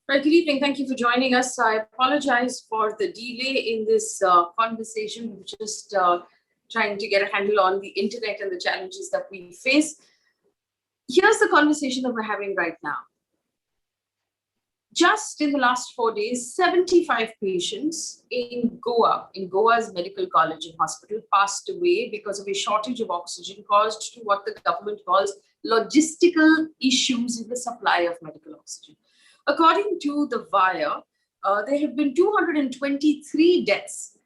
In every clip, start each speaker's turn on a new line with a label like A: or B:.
A: Right, good evening. Thank you for joining us. I apologize for the delay in this conversation. We're just trying to get a handle on the internet and the challenges that we face. Here's the conversation that we're having right now. Just in the last 4 days, 75 patients in Goa's medical college and hospital passed away because of a shortage of oxygen caused to what the government calls logistical issues in the supply of medical oxygen. According to the Wire, there have been 223 deaths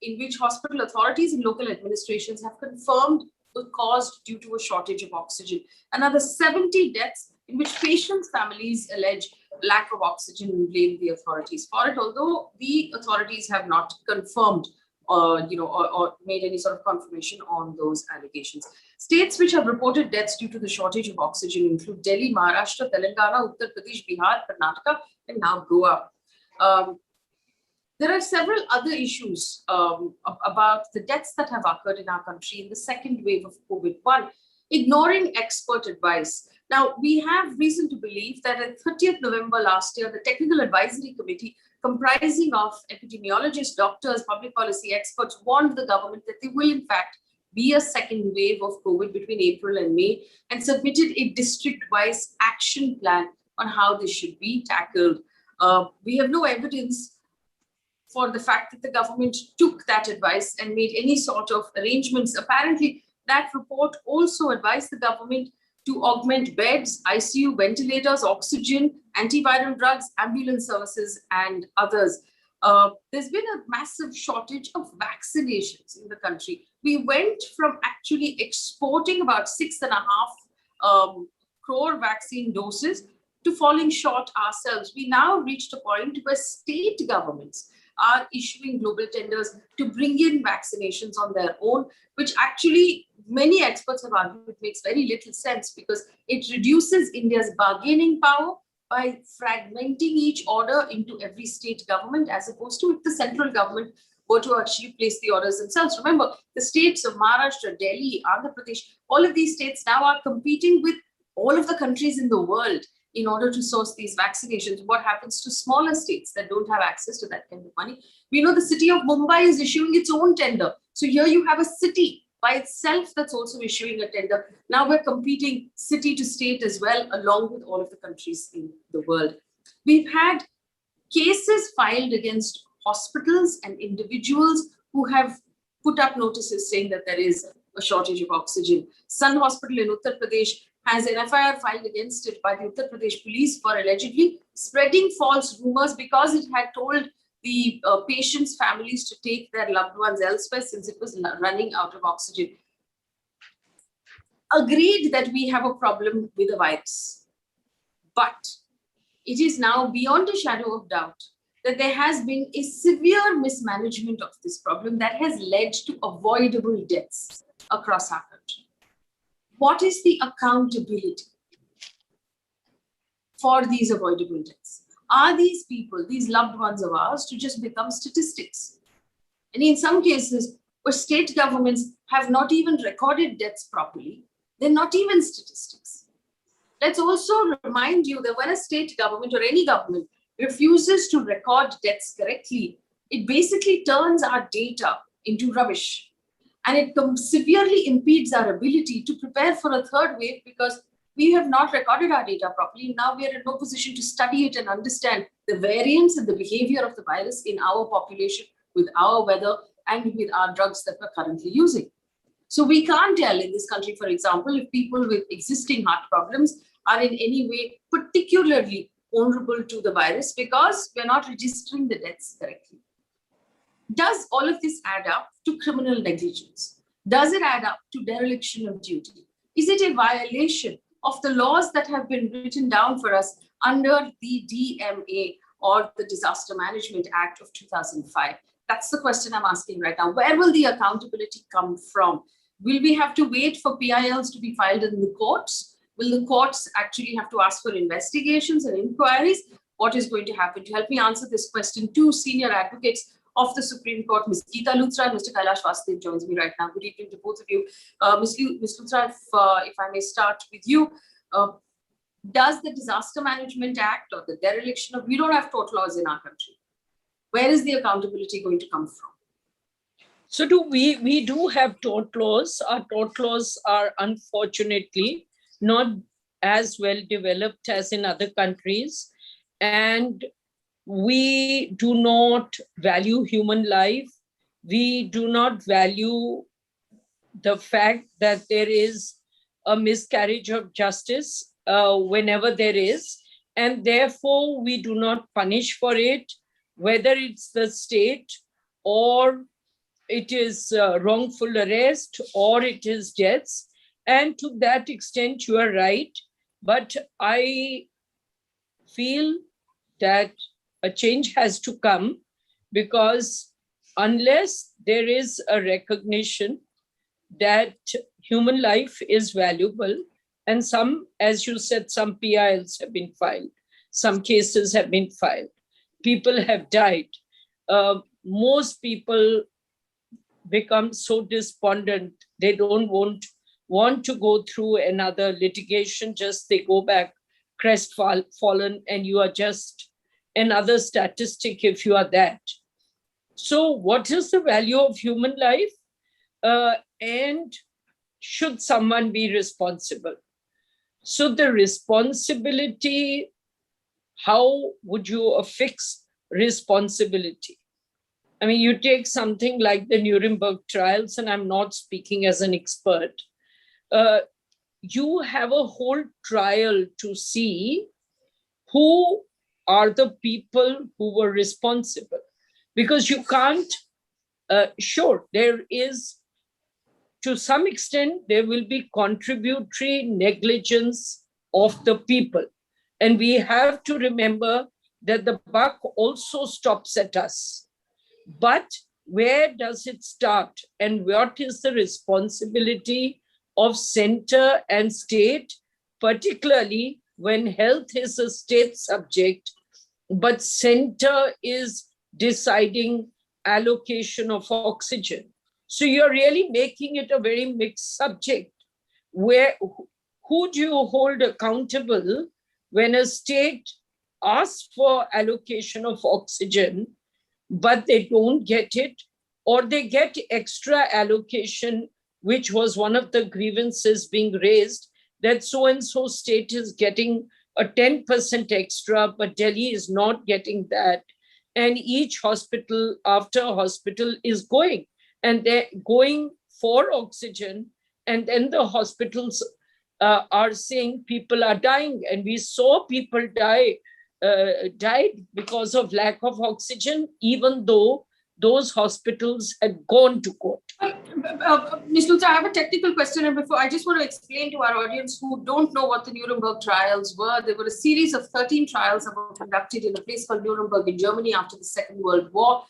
A: in which hospital authorities and local administrations have confirmed were caused due to a shortage of oxygen. Another 70 deaths in which patients' families allege lack of oxygen and blame the authorities for it, although the authorities have not confirmed or made any sort of confirmation on those allegations. States which have reported deaths due to the shortage of oxygen include Delhi, Maharashtra, Telangana, Uttar Pradesh, Bihar, Karnataka, and now Goa. There are several other issues about the deaths that have occurred in our country in the second wave of COVID. One, ignoring expert advice. Now, we have reason to believe that on 30th November last year, the Technical Advisory Committee, comprising of epidemiologists, doctors, public policy experts, warned the government that there will, in fact, be a second wave of COVID between April and May, and submitted a district-wise action plan on how this should be tackled. We have no evidence for the fact that the government took that advice and made any sort of arrangements. Apparently, that report also advised the government to augment beds, ICU, ventilators, oxygen, antiviral drugs, ambulance services, and others. There's been a massive shortage of vaccinations in the country. We went from actually exporting about 6.5 crore vaccine doses to falling short ourselves. We now reached a point where state governments are issuing global tenders to bring in vaccinations on their own, which actually many experts have argued makes very little sense because it reduces India's bargaining power by fragmenting each order into every state government, as opposed to if the central government were to actually place the orders themselves. Remember, the states of Maharashtra, Delhi, Andhra Pradesh, all of these states now are competing with all of the countries in the world in order to source these vaccinations. What happens to smaller states that don't have access to that kind of money? We know the city of Mumbai is issuing its own tender. So here you have a city by itself that's also issuing a tender. Now we're competing city to state as well, along with all of the countries in the world. We've had cases filed against hospitals and individuals who have put up notices saying that there is a shortage of oxygen. Sun Hospital in Uttar Pradesh has an FIR filed against it by the Uttar Pradesh police for allegedly spreading false rumors because it had told the patients' families to take their loved ones elsewhere since it was running out of oxygen. Agreed that we have a problem with the virus, but it is now beyond a shadow of doubt that there has been a severe mismanagement of this problem that has led to avoidable deaths across our country. What is the accountability for these avoidable deaths? Are these people, these loved ones of ours, to just become statistics? And in some cases, where state governments have not even recorded deaths properly, they're not even statistics. Let's also remind you that when a state government or any government refuses to record deaths correctly, it basically turns our data into rubbish. And it severely impedes our ability to prepare for a third wave because we have not recorded our data properly. Now we are in no position to study it and understand the variants and the behavior of the virus in our population with our weather and with our drugs that we're currently using. So we can't tell in this country, for example, if people with existing heart problems are in any way particularly vulnerable to the virus because we're not registering the deaths correctly. Does all of this add up to criminal negligence? Does it add up to dereliction of duty? Is it a violation of the laws that have been written down for us under the DMA or the Disaster Management Act of 2005? That's the question I'm asking right now. Where will the accountability come from? Will we have to wait for PILs to be filed in the courts? Will the courts actually have to ask for investigations and inquiries? What is going to happen? To help me answer this question, two senior advocates of the Supreme Court, Ms. Geeta Luthra and Mr. Kailash Vasudev joins me right now. Good evening to both of you. Ms. Luthra, if I may start with you. Does the Disaster Management Act or the dereliction of, we don't have tort laws in our country. Where is the accountability going to come from?
B: So we do have tort laws. Our tort laws are unfortunately not as well developed as in other countries. And we do not value human life. We do not value the fact that there is a miscarriage of justice whenever there is. And therefore, we do not punish for it, whether it's the state or it is wrongful arrest or it is deaths. And to that extent, you are right. But I feel that a change has to come, because unless there is a recognition that human life is valuable, and some, as you said, some PILs have been filed, some cases have been filed, people have died. Most people become so despondent, they don't want to go through another litigation, just they go back crestfallen, and you are just another statistic if you are that. So what is the value of human life? And should someone be responsible? So the responsibility, how would you affix responsibility? I mean, you take something like the Nuremberg Trials, and I'm not speaking as an expert. You have a whole trial to see who are the people who were responsible. Because you can't, sure, there is, to some extent, there will be contributory negligence of the people. And we have to remember that the buck also stops at us. But where does it start? And what is the responsibility of center and state, particularly when health is a state subject, but center is deciding allocation of oxygen? So you're really making it a very mixed subject. Where, who do you hold accountable when a state asks for allocation of oxygen, but they don't get it, or they get extra allocation, which was one of the grievances being raised, that so-and-so state is getting a 10% extra, but Delhi is not getting that. And each hospital after hospital is going, and they're going for oxygen, and then the hospitals are saying people are dying. And we saw people died because of lack of oxygen, even though those hospitals had gone to court.
A: Ms. Luther, I have a technical question, and before, I just want to explain to our audience who don't know what the Nuremberg trials were. There were a series of 13 trials that were conducted in a place called Nuremberg in Germany after the Second World War,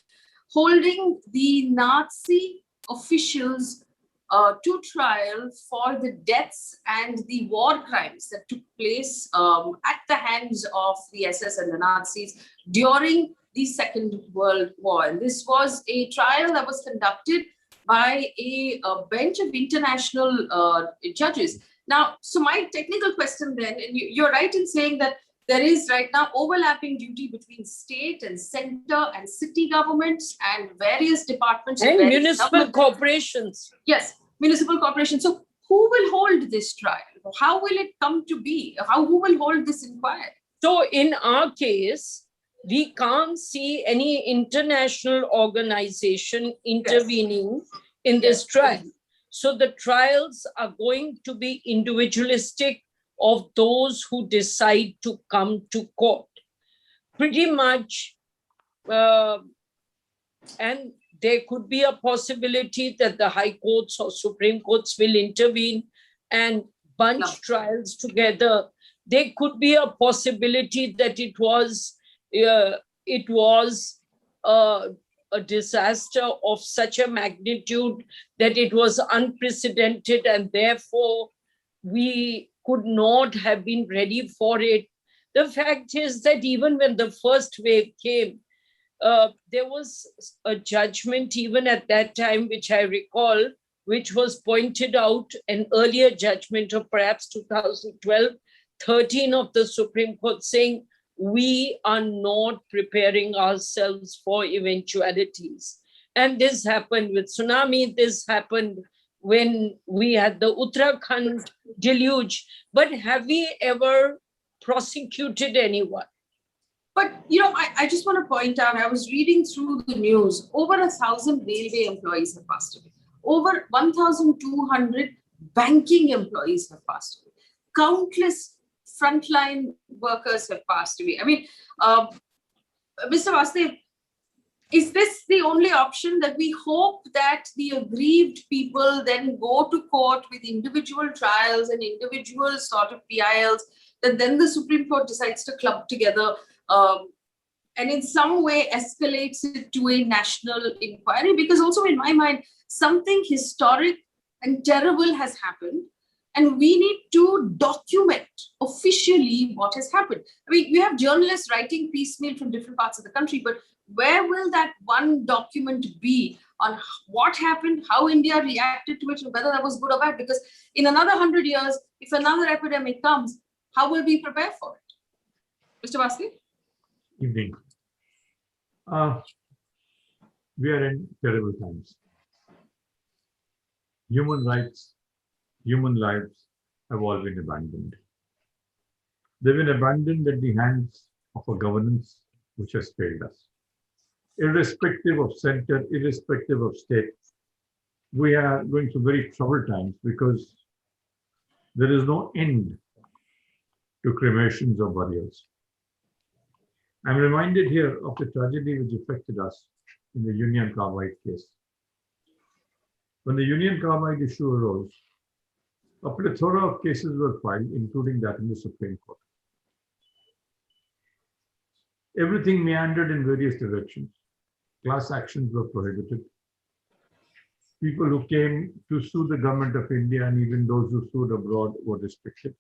A: holding the Nazi officials to trial for the deaths and the war crimes that took place at the hands of the SS and the Nazis during the Second World War. And this was a trial that was conducted by a bench of international judges. Now, so my technical question then, and you're right in saying that there is right now overlapping duty between state and center and city governments and various departments.
B: And municipal corporations.
A: Yes, municipal corporations. So who will hold this trial? How will it come to be? Who will hold this inquiry?
B: So in our case, we can't see any international organization intervening in this trial. So the trials are going to be individualistic of those who decide to come to court. Pretty much, and there could be a possibility that the high courts or Supreme Courts will intervene and bunch trials together. There could be a possibility that it was a disaster of such a magnitude that it was unprecedented, and therefore we could not have been ready for it. The fact is that even when the first wave came, there was a judgment even at that time, which I recall, which was pointed out, an earlier judgment of perhaps 2012, 13 of the Supreme Court saying we are not preparing ourselves for eventualities. And this happened with tsunami, this happened when we had the Uttarakhand deluge. But have we ever prosecuted anyone?
A: But, I just want to point out, I was reading through the news, over 1,000 railway employees have passed away. Over 1,200 banking employees have passed away. Countless frontline workers have passed away. I mean, Mr. Vastev, is this the only option, that we hope that the aggrieved people then go to court with individual trials and individual sort of PILs, that then the Supreme Court decides to club together and in some way escalates it to a national inquiry? Because also in my mind, something historic and terrible has happened, and we need to document officially what has happened. I mean, we have journalists writing piecemeal from different parts of the country, but where will that one document be on what happened, how India reacted to it, and whether that was good or bad? Because in another 100 years, if another epidemic comes, how will we prepare for it? Mr. Vastev?
C: Evening. We are in terrible times. Human rights, human lives have all been abandoned. They've been abandoned at the hands of a governance which has failed us. Irrespective of center, irrespective of state, we are going through very troubled times because there is no end to cremations or burials. I'm reminded here of the tragedy which affected us in the Union Carbide case. When the Union Carbide issue arose, a plethora of cases were filed, including that in the Supreme Court. Everything meandered in various directions. Class actions were prohibited. People who came to sue the government of India and even those who sued abroad were restricted.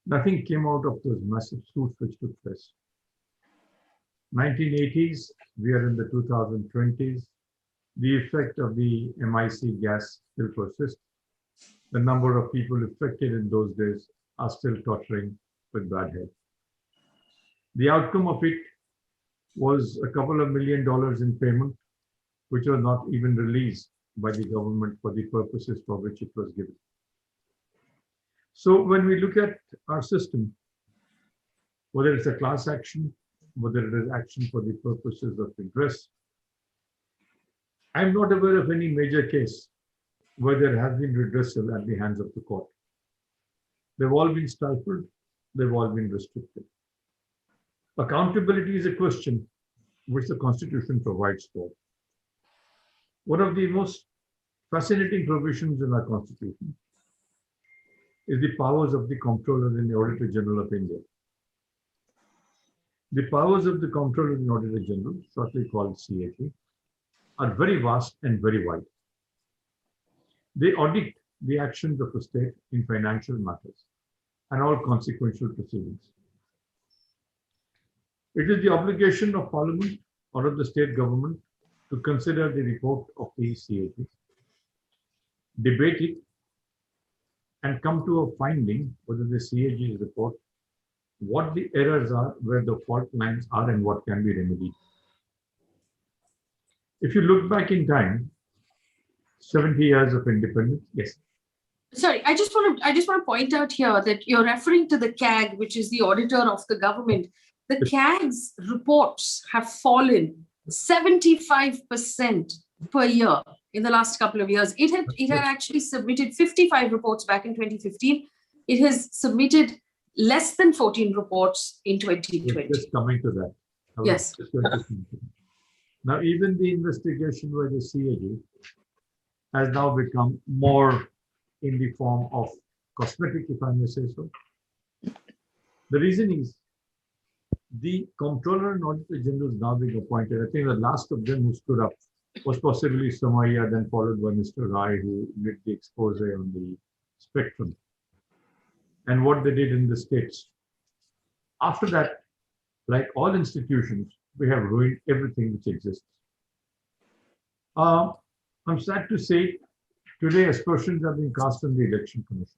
C: Nothing came out of those massive suits which took place. 1980s, we are in the 2020s. The effect of the MIC gas still persists. The number of people affected in those days are still tottering with bad health. The outcome of it was a couple of $1 million in payment, which was not even released by the government for the purposes for which it was given. So when we look at our system, whether it's a class action, whether it is action for the purposes of redress, I'm not aware of any major case where there has been redressal at the hands of the court. They've all been stifled, they've all been restricted. Accountability is a question which the Constitution provides for. One of the most fascinating provisions in our Constitution is the powers of the Comptroller and the Auditor General of India. The powers of the Comptroller and Auditor General, shortly called CAG, are very vast and very wide. They audit the actions of a state in financial matters and all consequential proceedings. It is the obligation of Parliament or of the state government to consider the report of the CAG, debate it, and come to a finding whether the CAG's report, what the errors are, where the fault lines are, and what can be remedied. If you look back in time, 70 years of independence, yes.
A: Sorry, I just want to point out here that you're referring to the CAG, which is the auditor of the government. The CAG's reports have fallen 75% per year in the last couple of years. It had actually submitted 55 reports back in 2015. It has submitted less than 14 reports in 2020.
C: Just coming to that.
A: Yes.
C: Now, even the investigation by the CAG has now become more in the form of cosmetic, if I may say so. The reason is the Comptroller and Auditor General is now being appointed. I think the last of them who stood up was possibly Somaiya, then followed by Mr. Rai, who did the expose on the spectrum and what they did in the states. After that, like all institutions, we have ruined everything which exists. I'm sad to say, today aspersions are being cast on the Election Commission.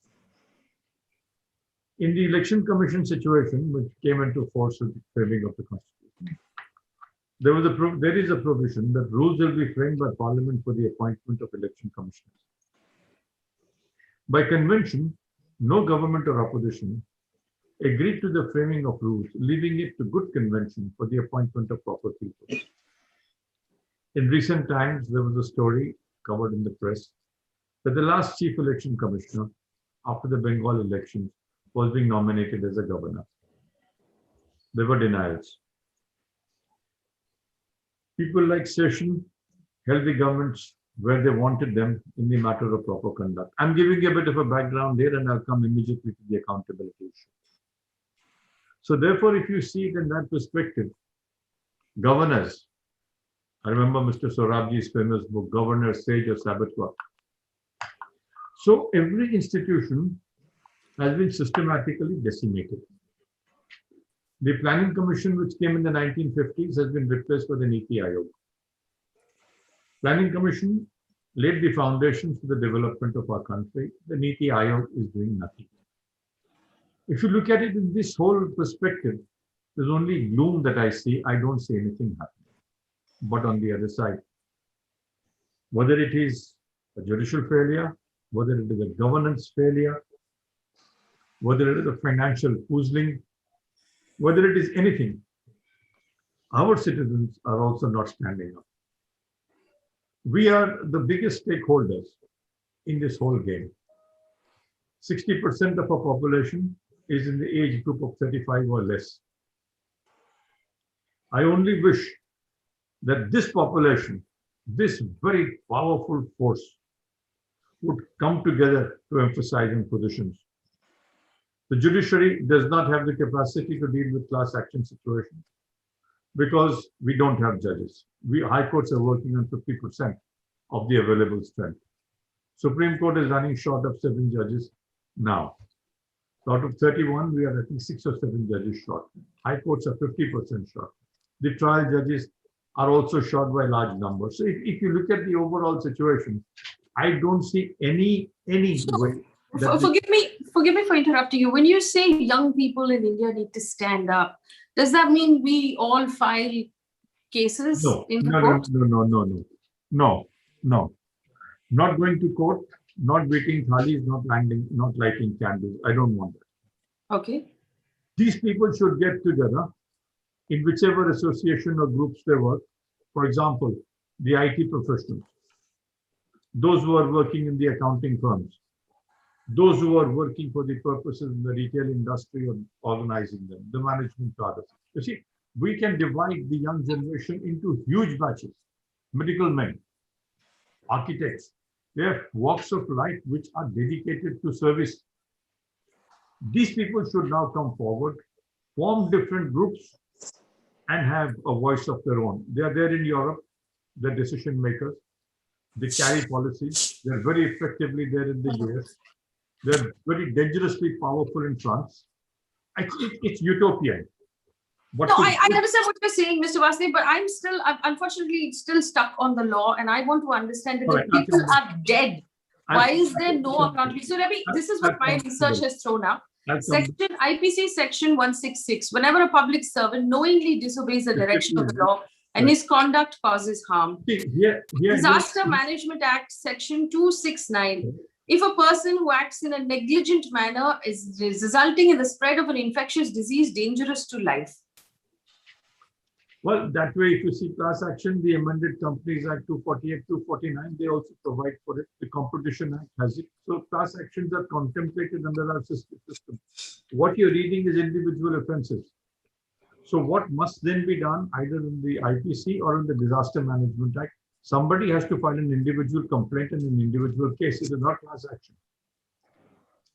C: In the election commission situation, which came into force with the framing of the constitution, there is a provision that rules will be framed by Parliament for the appointment of election commissioners. By convention, no government or opposition agreed to the framing of rules, leaving it to good convention for the appointment of proper people. In recent times, there was a story covered in the press that the last chief election commissioner after the Bengal elections was being nominated as a governor. There were denials. People like Session held the governments where they wanted them in the matter of proper conduct. I'm giving you a bit of a background here and I'll come immediately to the accountability issue. So therefore, if you see it in that perspective, governors, I remember Mr. Sorabji's famous book, Governor, Sage or Sabatwa. So every institution has been systematically decimated. The Planning Commission, which came in the 1950s, has been replaced by the Niti Aayog. Planning Commission laid the foundations for the development of our country. The Niti Aayog is doing nothing. If you look at it in this whole perspective, there's only gloom that I see. I don't see anything happening. But on the other side, whether it is a judicial failure, whether it is a governance failure, whether it is a financial puzzling, whether it is anything, our citizens are also not standing up. We are the biggest stakeholders in this whole game. 60% of our population is in the age group of 35 or less. I only wish that this population, this very powerful force, would come together to emphasize on positions. The judiciary does not have the capacity to deal with class action situations because we don't have judges. High courts are working on 50% of the available strength. Supreme Court is running short of 7 judges now. Out of 31, we are I think 6 or 7 judges short. High courts are 50% short. The trial judges are also short by large numbers. So if you look at the overall situation, I don't see any way.
A: Forgive me for interrupting you. When you say young people in India need to stand up, does that mean we all file cases in the court?
C: No. Not going to court, not waiting thalis, not lighting candles. I don't want that.
A: Okay.
C: These people should get together in whichever association or groups they work. For example, the IT professionals, those who are working in the accounting firms, those who are working for the purposes in the retail industry or organizing them, the management cadre. You see, we can divide the young generation into huge batches. Medical men, architects, they have walks of life which are dedicated to service. These people should now come forward, form different groups, and have a voice of their own. They are there in Europe, they're decision makers. They carry policies. They're very effectively there in the US. They're very dangerously powerful in France. I think it's utopian.
A: I understand what you're saying, Mr. Vasudev, but I'm unfortunately still stuck on the law, and I want to understand that if people are dead, why is there no accountability? So this is what my research has thrown up. IPC section 166, whenever a public servant knowingly disobeys the direction of the law and his conduct causes harm. Disaster Management Act section 269. If a person who acts in a negligent manner is resulting in the spread of an infectious disease dangerous to life.
C: Well, that way, if you see class action, the amended Companies Act 248, 249, they also provide for it. The Competition Act has it. So class actions are contemplated under our system. What you're reading is individual offenses. So what must then be done either in the IPC or in the Disaster Management Act? Somebody has to file an individual complaint in an individual case. It is not class action.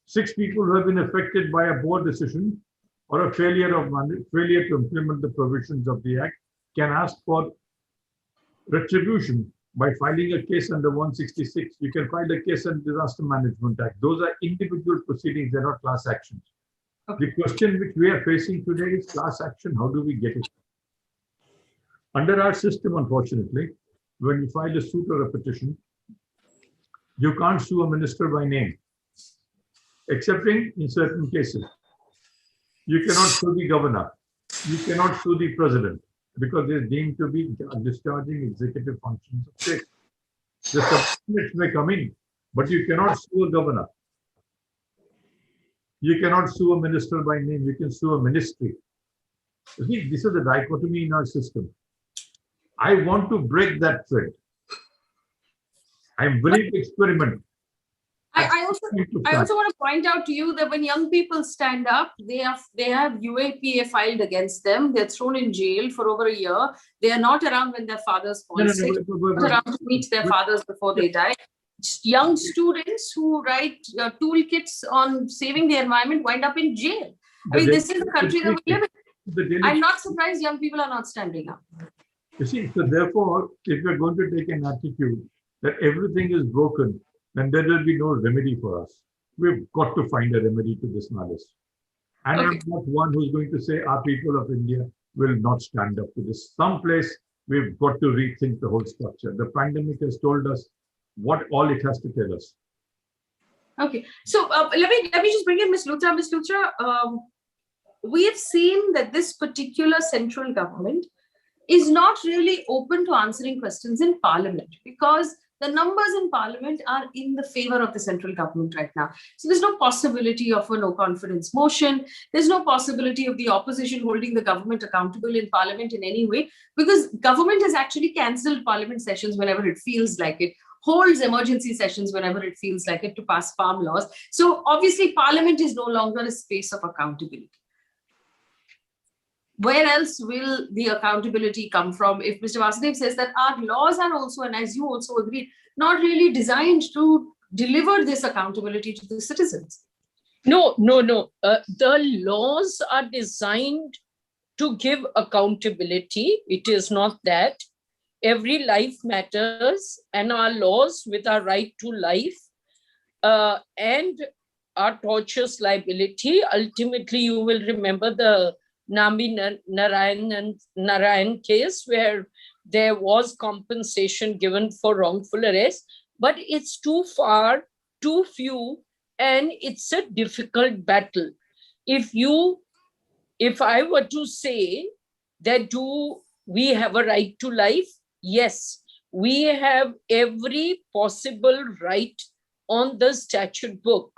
C: 6 people who have been affected by a board decision or a failure to implement the provisions of the Act can ask for retribution by filing a case under 166. You can file a case under Disaster Management Act. Those are individual proceedings, they're not class actions. Okay. The question which we are facing today is class action. How do we get it? Under our system, unfortunately, when you file a suit or a petition, you can't sue a minister by name, excepting in certain cases. You cannot sue the governor. You cannot sue the president because they're deemed to be discharging executive functions of state. The subordinates may come in, but you cannot sue a governor. You cannot sue a minister by name. You can sue a ministry. You see, this is the dichotomy in our system. I want to break that thread. I'm willing to experiment.
A: I also want to point out to you that when young people stand up, they have UAPA filed against them. They're thrown in jail for over a year. They are not around when their fathers fall sick. Not around to meet their fathers before they die. Young students who write toolkits on saving the environment wind up in jail. I mean, this is the country that we live in. I'm not surprised young people are not standing up.
C: You see, so therefore, if we're going to take an attitude that everything is broken, then there will be no remedy for us. We've got to find a remedy to this malice. And I'm not one who's going to say our people of India will not stand up to this. Someplace we've got to rethink the whole structure. The pandemic has told us what all it has to tell us.
A: Okay, so let me just bring in Ms. Luthra. Ms. Luthra, we have seen that this particular central government is not really open to answering questions in Parliament because the numbers in Parliament are in the favor of the central government right now. So there's no possibility of a no confidence motion. There's no possibility of the opposition holding the government accountable in Parliament in any way because government has actually cancelled Parliament sessions whenever it feels like it, holds emergency sessions whenever it feels like it to pass farm laws. So obviously Parliament is no longer a space of accountability. Where else will the accountability come from if Mr. Vasudev says that our laws are also, and as you also agreed, not really designed to deliver this accountability to the citizens?
B: No. The laws are designed to give accountability. It is not that. Every life matters, and our laws with our right to life and our tortious liability. Ultimately, you will remember the Nambi Narayan case where there was compensation given for wrongful arrest, but it's too far, too few, and it's a difficult battle. If I were to say that do we have a right to life? Yes, we have every possible right on the statute book.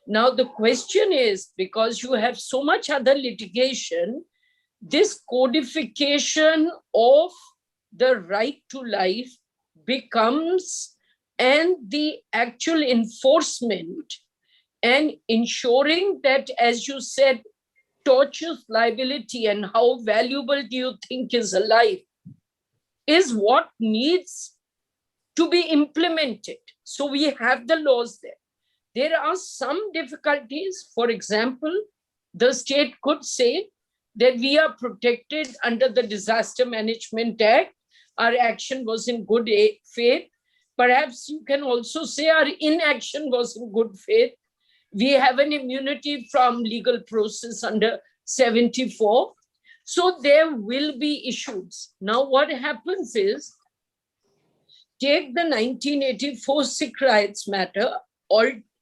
B: Now, the question is, because you have so much other litigation, this codification of the right to life becomes, and the actual enforcement and ensuring that, as you said, tortious liability and how valuable do you think is a life is what needs to be implemented. So we have the laws there. There are some difficulties. For example, the state could say that we are protected under the Disaster Management Act. Our action was in good faith. Perhaps you can also say our inaction was in good faith. We have an immunity from legal process under 74. So there will be issues. Now what happens is, take the 1984 Sikh riots matter.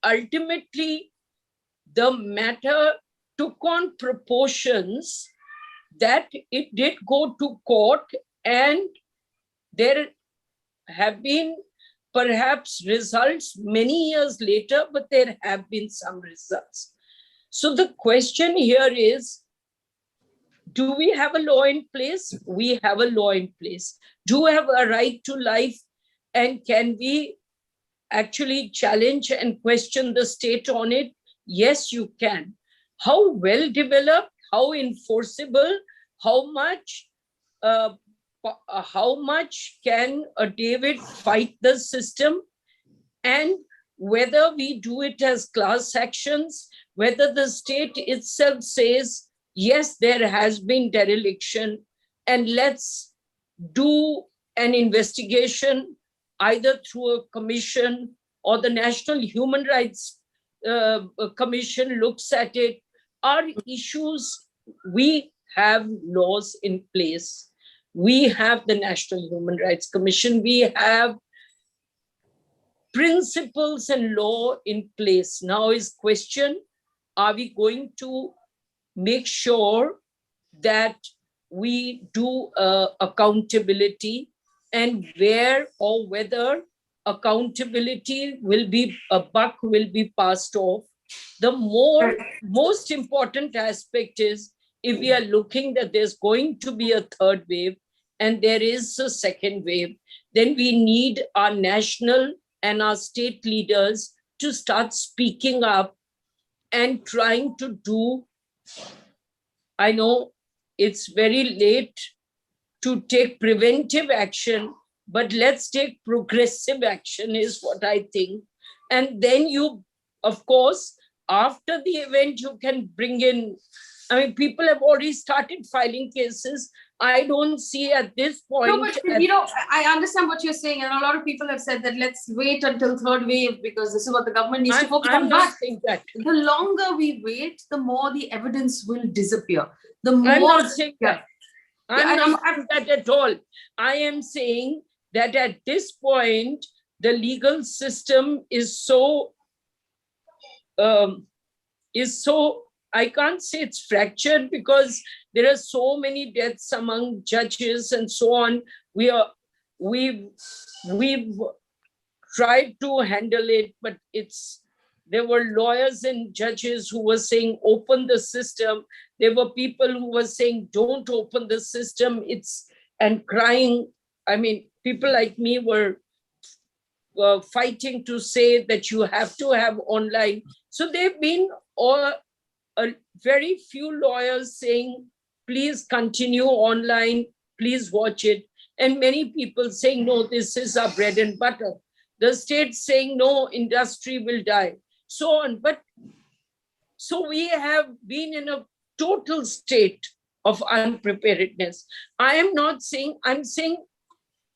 B: Ultimately, the matter took on proportions that it did go to court, and there have been perhaps results many years later, but there have been some results. So the question here is, do we have a law in place? We have a law in place. Do we have a right to life? And can we actually challenge and question the state on it? Yes, you can. How well developed, how enforceable, how much can a David fight the system? And whether we do it as class actions, whether the state itself says, yes, there has been dereliction, and let's do an investigation either through a commission or the National Human Rights Commission looks at it. Our issues, we have laws in place. We have the National Human Rights Commission. We have principles and law in place. Now is question, are we going to make sure that we do accountability, and where or whether accountability will be, a buck will be passed off. The most important aspect is, if we are looking that there's going to be a third wave and there is a second wave, then we need our national and our state leaders to start speaking up and trying to do. I know it's very late to take preventive action, but let's take progressive action is what I think. And then you, of course, after the event, you can bring in, I mean, people have already started filing cases. I don't see at this point.
A: No, but I understand what you're saying, and a lot of people have said that let's wait until third wave because this is what the government needs to focus on.
B: I'm not saying that.
A: The longer we wait, the more the evidence will disappear.
B: I'm not saying that. I'm not saying that at all. I am saying that at this point, the legal system is so, I can't say it's fractured because there are so many deaths among judges and so on. We've tried to handle it, but there were lawyers and judges who were saying, open the system. There were people who were saying, don't open the system. And crying. I mean, people like me were fighting to say that you have to have online. So there've been a very few lawyers saying, please continue online, please watch it. And many people saying, no, this is our bread and butter. The state saying, no, industry will die, so on. But so we have been in a total state of unpreparedness. I am not saying, I'm saying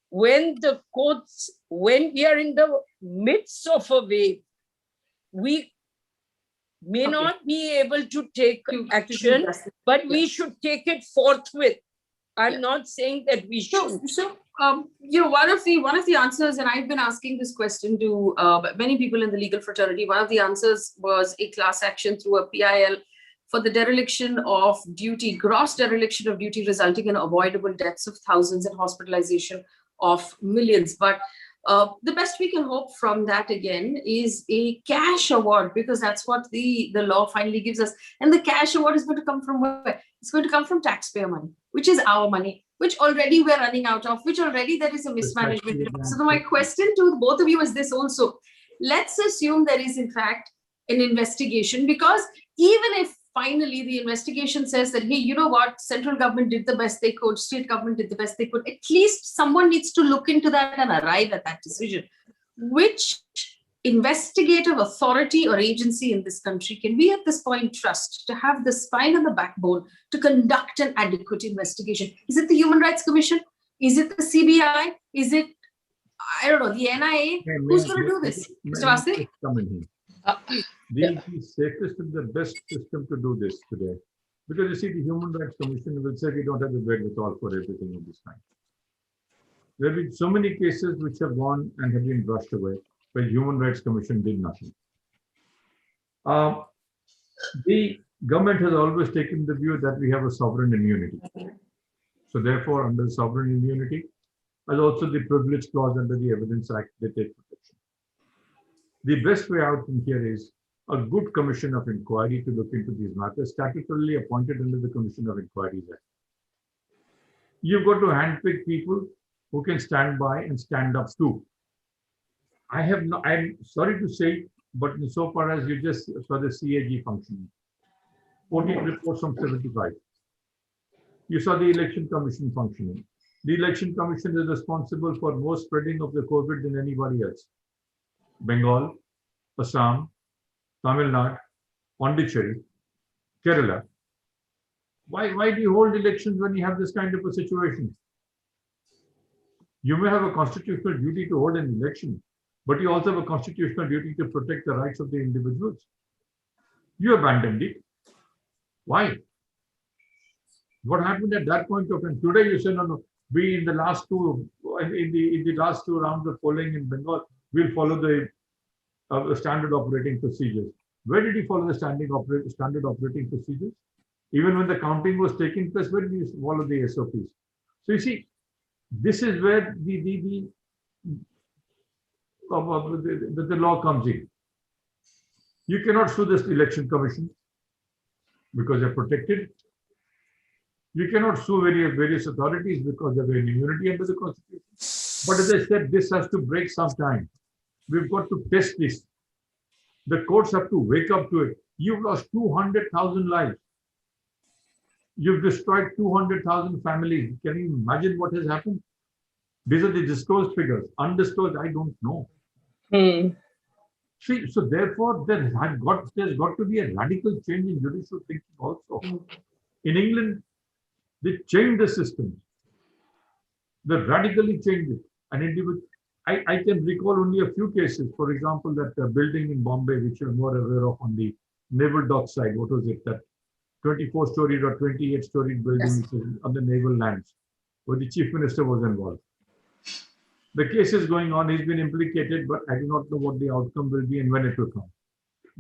B: when we are in the midst of a wave, we may not be able to take action, but we should take it forthwith. I'm not saying that we should.
A: So one of the answers, and I've been asking this question to many people in the legal fraternity, one of the answers was a class action through a PIL for the dereliction of duty, gross dereliction of duty, resulting in avoidable deaths of thousands and hospitalization of millions. But the best we can hope from that again is a cash award, because that's what the law finally gives us. And the cash award is going to come from where? It's going to come from taxpayer money, which is our money, which already we're running out of, which already there is a mismanagement. So my question to both of you is this also. Let's assume there is in fact an investigation, because even if finally the investigation says that, hey, you know what, central government did the best they could, state government did the best they could, at least someone needs to look into that and arrive at that decision. Which investigative authority or agency in this country can we at this point trust to have the spine and the backbone to conduct an adequate investigation? Is it the Human Rights Commission? Is it the CBI? Is it, I don't know, the NIA? Who's going to do this? Mr. Vasudev?
C: The safest and the best system to do this today, because you see, the Human Rights Commission will say we don't have the wherewithal for everything of this kind. There have been so many cases which have gone and have been brushed away, but the Human Rights Commission did nothing. The government has always taken the view that we have a sovereign immunity. So therefore, under the sovereign immunity, as also the privilege clause under the Evidence Act, they take protection. The best way out from here is a good commission of inquiry to look into these matters, statutorily appointed under the Commission of Inquiries Act. You've got to handpick people who can stand by and stand up too. I'm sorry to say, but insofar as you just saw the CAG functioning, 14 reports from 75. You saw the Election Commission functioning. The Election Commission is responsible for more spreading of the COVID than anybody else. Bengal, Assam, Tamil Nadu, Pondicherry, Kerala. Why do you hold elections when you have this kind of a situation? You may have a constitutional duty to hold an election, but you also have a constitutional duty to protect the rights of the individuals. You abandoned it. Why? What happened at that point of time? Today you say, no, we in the last two rounds of polling in Bengal, we'll follow the standard operating procedures. Where did he follow the standard operating procedures? Even when the counting was taking place, when we follow the SOPs. So you see, this is where the law comes in. You cannot sue this election commission because they're protected. You cannot sue various authorities because they're in immunity under the Constitution. But as I said, this has to break some time. We've got to test this. The courts have to wake up to it. You've lost 200,000 lives. You've destroyed 200,000 families. Can you imagine what has happened? These are the disclosed figures. Undisclosed, I don't know. See, so therefore, there's got to be a radical change in judicial thinking also. In England, they changed the system. They radically changed it. And I can recall only a few cases. For example, that building in Bombay, which you're more aware of on the naval dock side. What was it? That 24-storied or 28-storied building, yes, which is on the naval lands, where the chief minister was involved. The case is going on. He's been implicated, but I do not know what the outcome will be and when it will come.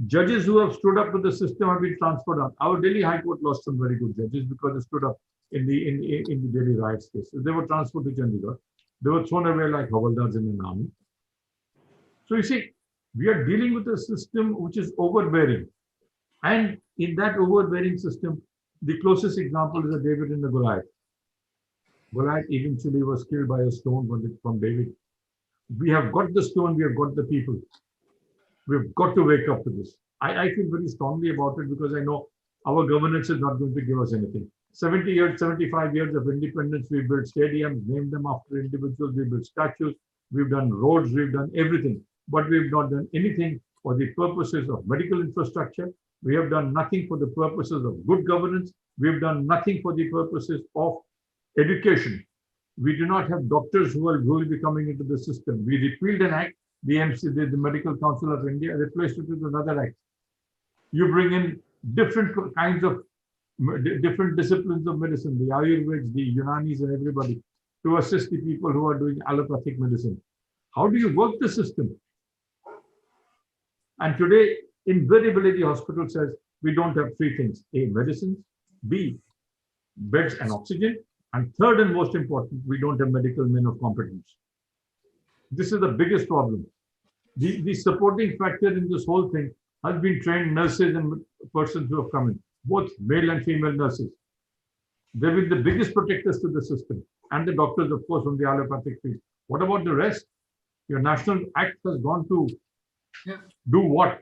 C: Judges who have stood up to the system have been transferred on. Our Delhi High Court lost some very good judges because they stood up in the Delhi riots case. They were transferred to Chandigarh. They were thrown away like havaldars in an army. So you see, we are dealing with a system which is overbearing. And in that overbearing system, the closest example is a David and the Goliath. Goliath eventually was killed by a stone from David. We have got the stone, we have got the people. We've got to wake up to this. I feel very strongly about it because I know our governance is not going to give us anything. 70 years, 75 years of independence, we built stadiums, named them after individuals, we built statues, we've done roads, we've done everything, but we've not done anything for the purposes of medical infrastructure. We have done nothing for the purposes of good governance. We've done nothing for the purposes of education. We do not have doctors who will be coming into the system. We repealed an act, the Medical Council of India replaced it with another act. You bring in different kinds of different disciplines of medicine, the Ayurveds, the Unanis, and everybody, to assist the people who are doing allopathic medicine. How do you work the system? And today, invariably, the hospital says we don't have three things: A, medicines; B, beds and oxygen; and third and most important, we don't have medical men of competence. This is the biggest problem. The supporting factor in this whole thing has been trained nurses and persons who have come in, both male and female nurses. They've been the biggest protectors to the system, and the doctors, of course, from the allopathic field. What about the rest? Your National Act has gone to do what?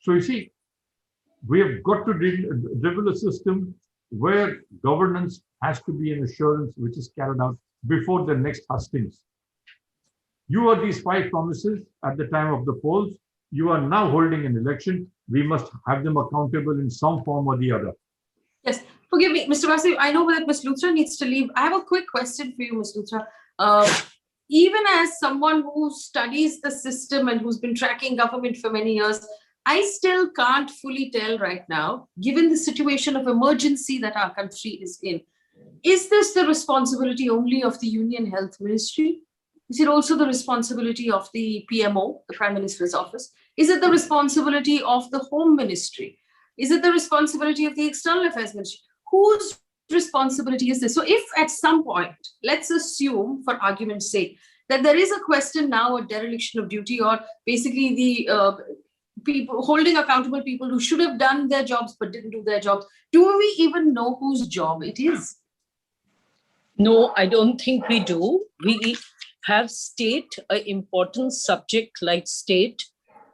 C: So you see, we have got to dribble a system where governance has to be an assurance which is carried out before the next hustings. You are these 5 promises at the time of the polls. You are now holding an election. We must have them accountable in some form or the other.
A: Yes, forgive me, Mr. Vasudev. I know that Ms. Luthra needs to leave. I have a quick question for you, Ms. Luthra. Even as someone who studies the system and who's been tracking government for many years, I still can't fully tell right now, given the situation of emergency that our country is in, is this the responsibility only of the Union Health Ministry? Is it also the responsibility of the PMO, the Prime Minister's office? Is it the responsibility of the Home Ministry? Is it the responsibility of the External Affairs Ministry? Whose responsibility is this? So if at some point, let's assume for argument's sake, that there is a question now of dereliction of duty, or basically the people holding accountable people who should have done their jobs but didn't do their jobs, do we even know whose job it is?
B: No, I don't think we do. We have state, an important subject like state,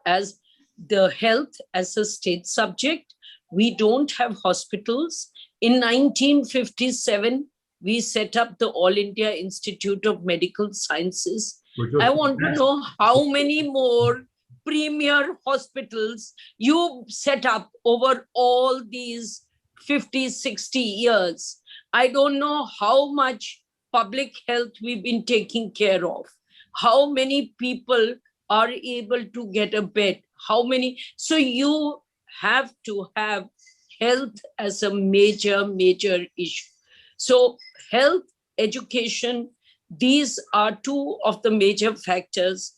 B: as the health as a state subject. We don't have hospitals. In 1957, we set up the All India Institute of Medical Sciences. I want to know how many more premier hospitals you set up over all these 50, 60 years. I don't know how much public health we've been taking care of. How many people are able to get a bed? How many? So you have to have health as a major, major issue. So health, education, these are 2 of the major factors.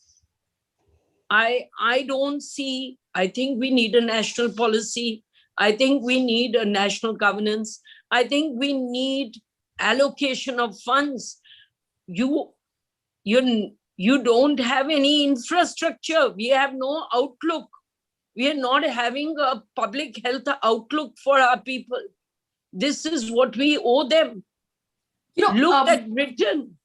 B: I don't see, I think we need a national policy. I think we need a national governance. I think we need allocation of funds. You don't have any infrastructure. We have no outlook. We are not having a public health outlook for our people. This is what we owe them. Look at Britain.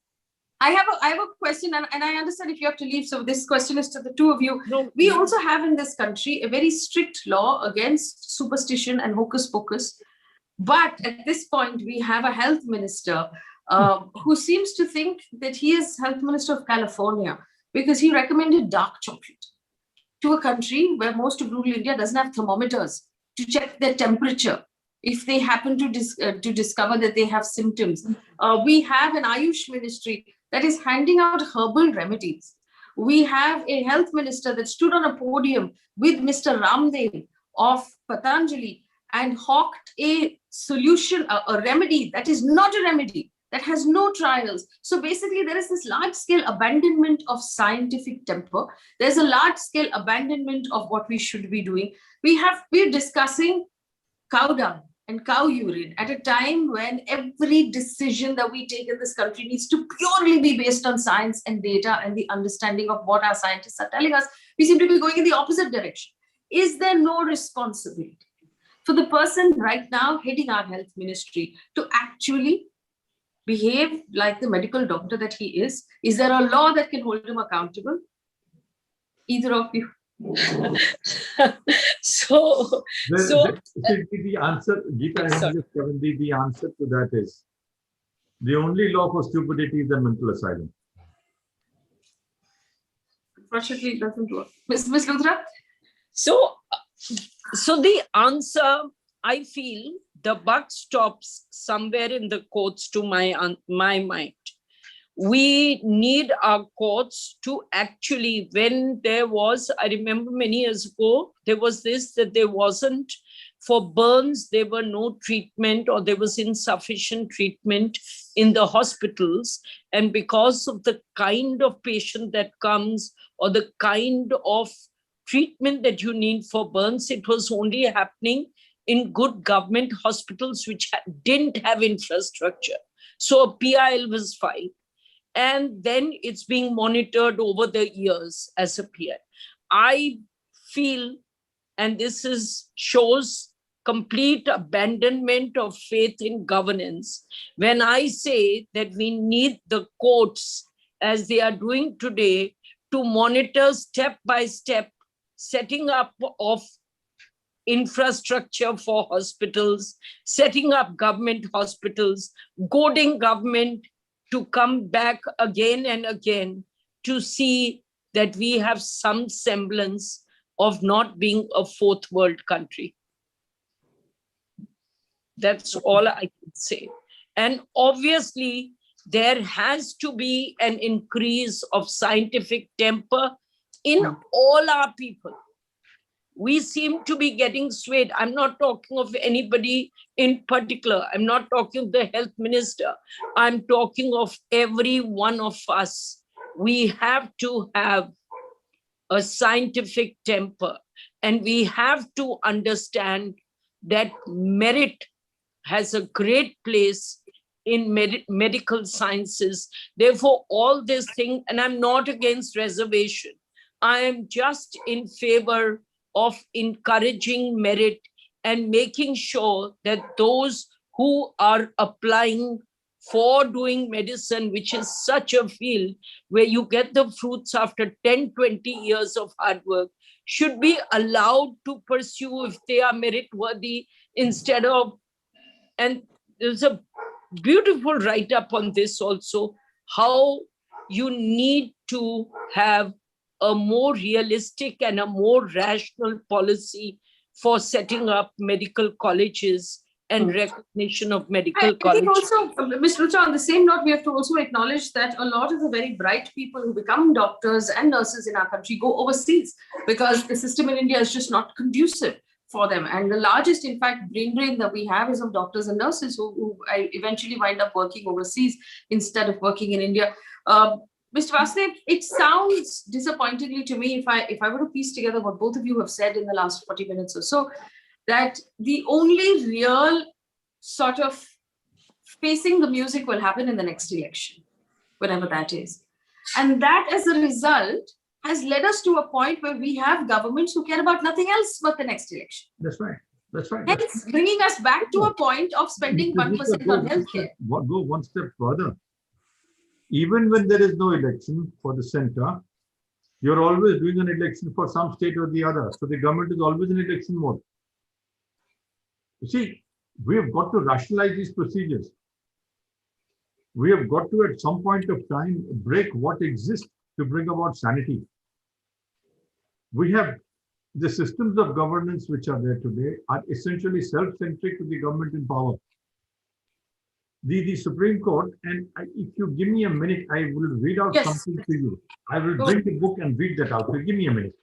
A: I have a question, and I understand if you have to leave, so this question is to the two of you.
B: No,
A: we also have in this country a very strict law against superstition and hocus pocus. But at this point, we have a health minister who seems to think that he is health minister of California because he recommended dark chocolate to a country where most of rural India doesn't have thermometers to check their temperature if they happen to discover that they have symptoms. We have an Ayush ministry that is handing out herbal remedies. We have a health minister that stood on a podium with Mr. Ramdev of Patanjali and hawked a solution, a remedy that is not a remedy, that has no trials. So basically, there is this large-scale abandonment of scientific temper. There's a large-scale abandonment of what we should be doing. We're discussing cow dung and cow urine at a time when every decision that we take in this country needs to purely be based on science and data and the understanding of what our scientists are telling us. We seem to be going in the opposite direction. Is there no responsibility for the person right now heading our health ministry to actually behave like the medical doctor that he is? Is there a law that can hold him accountable? Either of you.
B: So
C: the answer, Geeta, the answer to that is the only law for stupidity is the mental asylum.
A: Unfortunately, it doesn't work. Ms. Luthra?
B: So the answer, I feel, the buck stops somewhere in the courts to my mind. We need our courts to actually, when there was, I remember many years ago, there was this, that there wasn't, for burns, there were no treatment or there was insufficient treatment in the hospitals. And because of the kind of patient that comes or the kind of treatment that you need for burns, it was only happening in good government hospitals which didn't have infrastructure. So a PIL was filed. And then it's being monitored over the years as a PI. I feel, and this shows complete abandonment of faith in governance, when I say that we need the courts, as they are doing today, to monitor step by step, setting up of infrastructure for hospitals, setting up government hospitals, goading government to come back again and again to see that we have some semblance of not being a fourth world country. That's all I can say. And obviously, there has to be an increase of scientific temper in all our people. We seem to be getting swayed. I'm not talking of anybody in particular. I'm not talking of the health minister. I'm talking of every one of us. We have to have a scientific temper, and we have to understand that merit has a great place in medical sciences. Therefore, all this thing, and I'm not against reservation. I am just in favor of encouraging merit and making sure that those who are applying for doing medicine, which is such a field where you get the fruits after 10, 20 years of hard work, should be allowed to pursue if they are merit-worthy instead of, and there's a beautiful write-up on this also, how you need to have a more realistic and a more rational policy for setting up medical colleges and recognition of medical colleges.
A: I think also, Ms. Rucha, on the same note, we have to also acknowledge that a lot of the very bright people who become doctors and nurses in our country go overseas because the system in India is just not conducive for them. And the largest, in fact, brain drain that we have is of doctors and nurses who eventually wind up working overseas instead of working in India. Mr. Vasudev, it sounds disappointingly to me, if I were to piece together what both of you have said in the last 40 minutes or so, that the only real sort of facing the music will happen in the next election, whatever that is. And that, as a result, has led us to a point where we have governments who care about nothing else but the next election.
C: That's right. That's right.
A: Hence, bringing us back to a point of spending 1% on healthcare.
C: Go one step further. Even when there is no election for the center, you're always doing an election for some state or the other. So the government is always in election mode. You see, we have got to rationalize these procedures. We have got to, at some point of time, break what exists to bring about sanity. We have the systems of governance which are there today are essentially self-centric to the government in power. The Supreme Court, and if you give me a minute, I will read out something to you. I will bring the book and read that out. So give me a minute.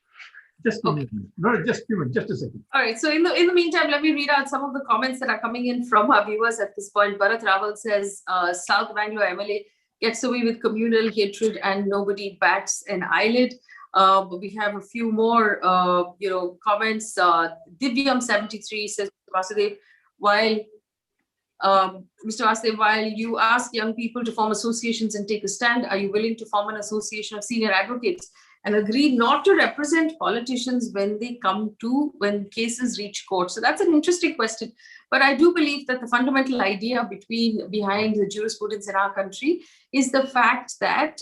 C: Just a minute. No, just a minute, just a second.
A: All right. So in the meantime, let me read out some of the comments that are coming in from our viewers at this point. Bharat Raval says, South Bangalore MLA gets away with communal hatred and nobody bats an eyelid. But we have a few more, comments. Divyam73 says, Vasudev, while Mr. Vasudev, while you ask young people to form associations and take a stand, are you willing to form an association of senior advocates and agree not to represent politicians when cases reach court? So that's an interesting question. But I do believe that the fundamental idea behind the jurisprudence in our country is the fact that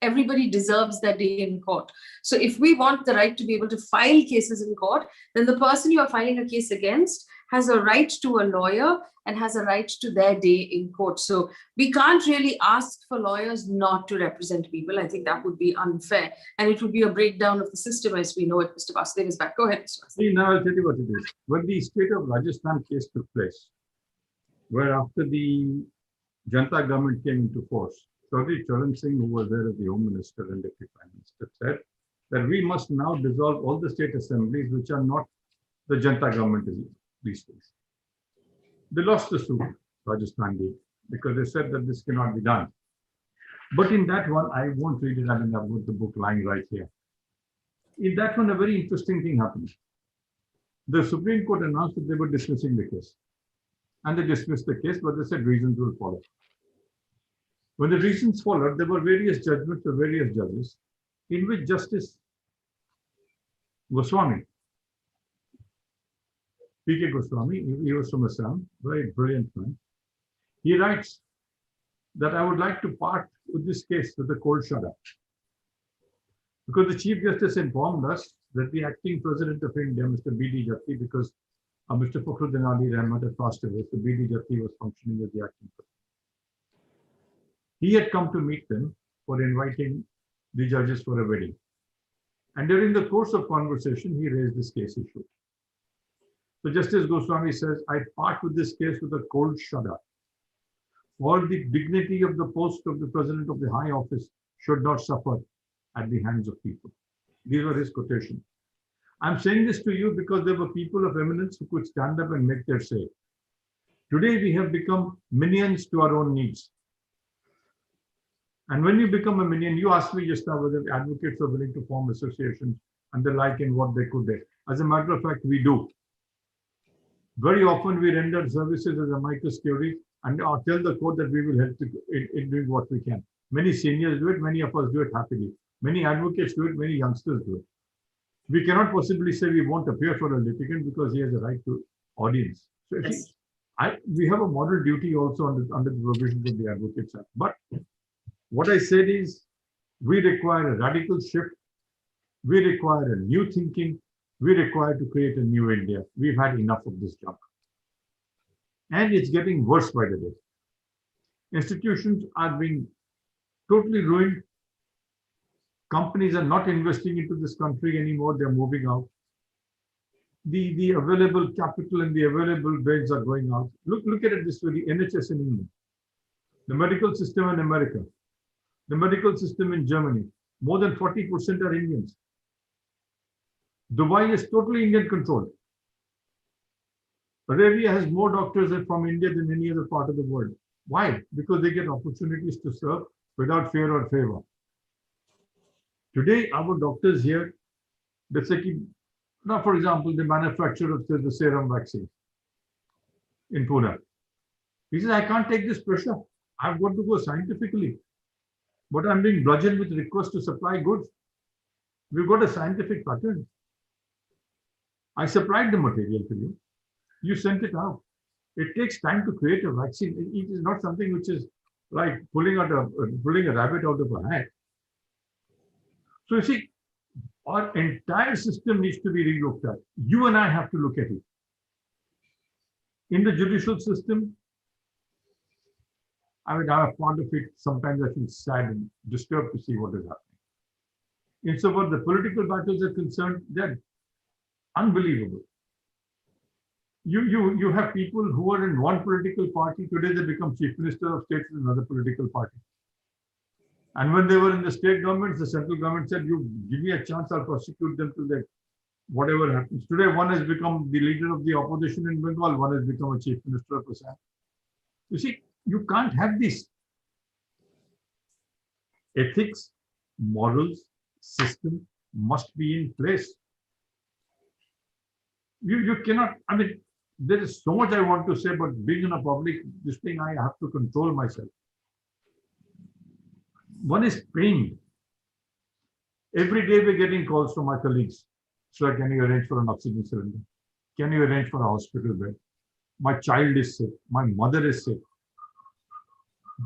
A: everybody deserves their day in court. So if we want the right to be able to file cases in court, then the person you are filing a case against has a right to a lawyer and has a right to their day in court. So we can't really ask for lawyers not to represent people. I think that would be unfair. And it would be a breakdown of the system as we know it. Mr. Vasudev is back. Go ahead, Mr. Vasudev.
C: See, now I'll tell you what it is. When the state of Rajasthan case took place, where after the Janata government came into force, Chaudhry Charan Singh, who was there as the Home Minister and Deputy Prime Minister, said that we must now dissolve all the state assemblies which are not the Janata government these days. They lost the suit, Rajasthan did, because they said that this cannot be done. But in that one, I won't read it, I mean, I've got the book lying right here. In that one, a very interesting thing happened. The Supreme Court announced that they were dismissing the case. And they dismissed the case, but they said reasons will follow. When the reasons followed, there were various judgments of various judges, in which Justice Goswami, P.K. Goswami, he was from Assam, very brilliant man. He writes that I would like to part with this case with a cold shudder. Because the Chief Justice informed us that the acting President of India, Mr. B.D. Jatti, because Mr. Fakhruddin Ali Rahmat had passed away, so B.D. Jatti was functioning as the acting President. He had come to meet them for inviting the judges for a wedding. And during the course of conversation, he raised this case issue. So Justice Goswami says, I part with this case with a cold shudder. For the dignity of the post of the President of the High Office should not suffer at the hands of people. These were his quotations. I'm saying this to you because there were people of eminence who could stand up and make their say. Today we have become minions to our own needs. And when you become a minion, you asked me just now whether advocates are willing to form associations and the like and what they could do. As a matter of fact, we do. Very often we render services as amicus curiae and tell the court that we will help in doing what we can. Many seniors do it, many of us do it happily. Many advocates do it, many youngsters do it. We cannot possibly say we won't appear for a litigant because he has a right to audience. So yes. We have a moral duty also under the provisions of the Advocates Act. But what I said is we require a radical shift. We require a new thinking. We require to create a new India. We've had enough of this junk. And it's getting worse by the day. Institutions are being totally ruined. Companies are not investing into this country anymore. They're moving out. The available capital and the available beds are going out. Look at it this way, the NHS in England, the medical system in America, the medical system in Germany, more than 40% are Indians. Dubai is totally Indian controlled. Arabia has more doctors from India than any other part of the world. Why? Because they get opportunities to serve without fear or favor. Today, our doctors here, let's say Now, for example, the manufacturer of the serum vaccine in Pune. He says, I can't take this pressure. I've got to go scientifically. But I'm being bludgeoned with requests to supply goods. We've got a scientific pattern. I supplied the material to you. You sent it out. It takes time to create a vaccine. It is not something which is like pulling a rabbit out of a hat. So you see, our entire system needs to be relooked at. You and I have to look at it. In the judicial system, I mean, I'm fond of it. Sometimes I feel sad and disturbed to see what is happening. In so far the political battles are concerned, they're unbelievable. You have people who are in one political party, today they become chief minister of state in another political party. And when they were in the state governments, the central government said, you give me a chance, I'll prosecute them to the whatever happens. Today, one has become the leader of the opposition in Bengal, one has become a chief minister of Assam. You see, you can't have this. Ethics, morals, system must be in place. You cannot, I mean, there is so much I want to say, but being in a public, this thing, I have to control myself. One is pain. Every day we're getting calls from my colleagues. Sir, can you arrange for an oxygen cylinder? Can you arrange for a hospital bed? My child is sick. My mother is sick.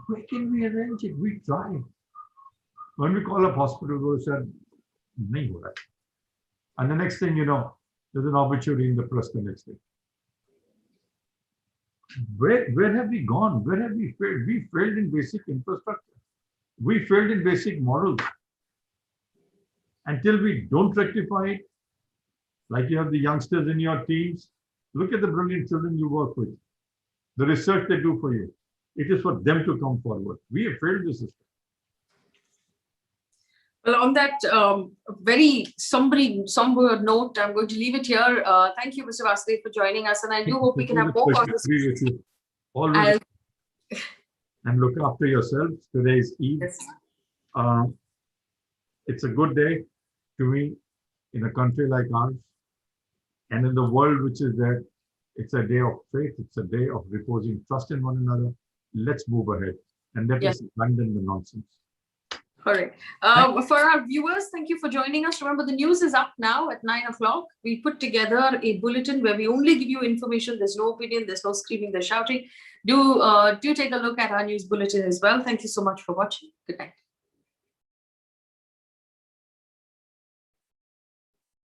C: Where can we arrange it? We try. When we call up hospital, we said, nahi ho raha. And the next thing you know, there's an obituary in the press the next day. Where have we gone? Where have we failed? We failed in basic infrastructure. We failed in basic morals. Until we don't rectify it, like you have the youngsters in your teams, look at the brilliant children you work with. The research they do for you. It is for them to come forward. We have failed the system.
A: Well, on that very somber note, I'm going to leave it here. Thank you, Mr. Vasudev, for joining us. And I do hope we can have more conversations.
C: Always. And look after yourselves. Today is Eid.
A: Yes.
C: It's a good day to me in a country like ours. And in the world which is there, it's a day of faith. It's a day of reposing trust in one another. Let's move ahead and let us abandon the nonsense.
A: All right. For our viewers, thank you for joining us. Remember, the news is up now at 9 o'clock. We put together a bulletin where we only give you information. There's no opinion. There's no screaming. There's shouting. Do take a look at our news bulletin as well. Thank you so much for watching. Good night.